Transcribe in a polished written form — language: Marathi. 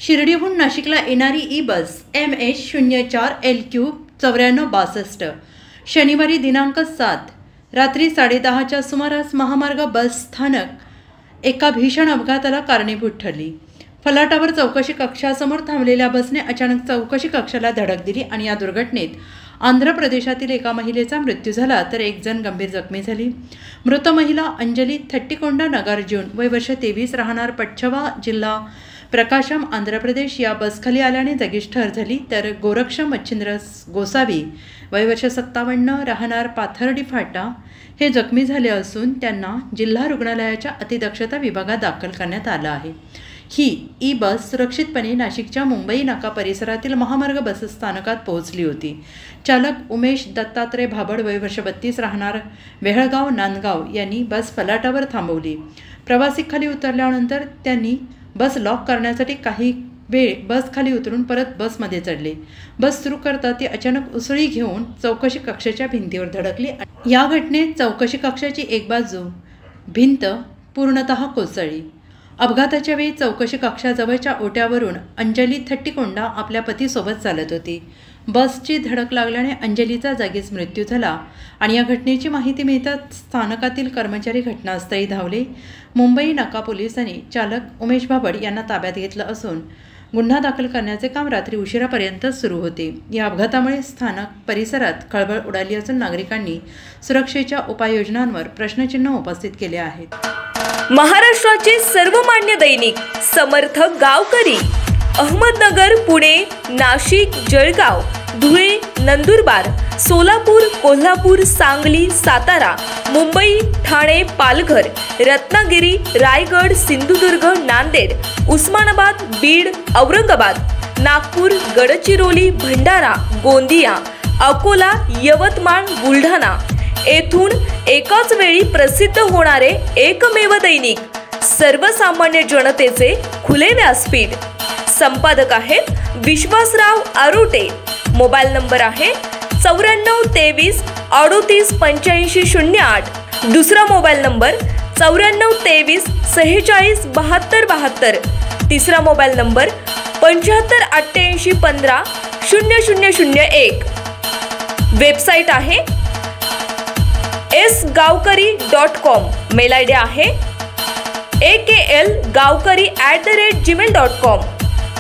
शिर्डीहून नाशिकला येणारी ई बस MH04LQ 9462 शनिवारी दिनांक 7 रात्री 10:30च्या सुमारास महामार्ग बस स्थानक एका भीषण अपघाताला कारणीभूत ठरली। फलाटावर चौकशी कक्षासमोर थांबलेल्या बसने अचानक चौकशी कक्षाला धडक दिली आणि या दुर्घटनेत आंध्र प्रदेशातील एका महिलेचा मृत्यू झाला तर एक जण गंभीर जखमी झाली। मृत महिला अंजली थट्टीकोंडा नगार्जुन वय वर्ष 23 राहणार पटछवा जिल्हा प्रकाशम आंध्र प्रदेश या बसखाली आल्याने जागीच ठार झाली तर गोरक्षम मच्छिंद्र गोसावी वय वर्ष 57 राहणार पाथर्डी फाटा हे जखमी झाले असून त्यांना जिल्हा रुग्णालयाच्या अतिदक्षता विभागात दाखल करण्यात आलं आहे। ही ई बस सुरक्षितपणे नाशिकच्या मुंबई नाका परिसरातील महामार्ग बस स्थानकात पोहोचली होती। चालक उमेश दत्तात्रय भाबड वय वर्ष 32 राहणार वेहळगाव नांदगाव यांनी बस फलाटावर थांबवली। प्रवासी खाली उतरल्यानंतर त्यांनी बस लॉक करण्यासाठी काही वेळ बस खाली उतरून परत बसमध्ये चढले। बस सुरू करता ती अचानक उसळी घेऊन चौकशी कक्षाच्या भिंतीवर धडकली। या घटनेत चौकशी कक्षाची एक बाजू भिंत पूर्णतः कोसळली। अपघाताच्या वेळी चौकशी कक्षाजवळच्या ओट्यावरून अंजली थट्टीकोंडा आपल्या पतीसोबत चालत होती। बसची धडक लागल्याने अंजलीचा जागीच मृत्यू झाला आणि या घटनेची माहिती मिळताच स्थानकातील कर्मचारी घटनास्थळी धावले। मुंबई नाका पोलिसांनी चालक उमेश भाबड यांना ताब्यात घेतलं असून गुन्हा दाखल करण्याचे काम रात्री उशिरापर्यंत सुरू होते। या अपघातामुळे स्थानक परिसरात खळबळ उडाली असून नागरिकांनी सुरक्षेच्या उपाययोजनांवर प्रश्नचिन्ह उपस्थित केले आहेत। महाराष्ट्राचे सर्वमान्य दैनिक समर्थ गावकरी अहमदनगर, पुणे, नाशिक, जळगाव, धुळे, नंदुरबार, सोलापूर, कोल्हापूर, सांगली, सातारा, मुंबई, ठाणे, पालघर, रत्नागिरी, रायगड, सिंधुदुर्ग, नांदेड, उस्मानाबाद, बीड, औरंगाबाद, नागपूर, गडचिरोली, भंडारा, गोंदिया, अकोला, यवतमाळ, बुलढाणा येथून एकाच वेळी प्रसिद्ध होणारे एकमेव दैनिक सर्वसामान्य जनतेचे खुले व्यासपीठ। संपादक आहेत विश्वासराव आरोटे। मोबाईल नंबर आहे 94 23 38 85 08। दुसरा मोबाईल नंबर 94 23 46 72 72। तिसरा मोबाईल नंबर 75 88 15 0001। वेबसाईट आहे sgavkari.com। मेल आयडी आहे akl gavkari@gmail.com।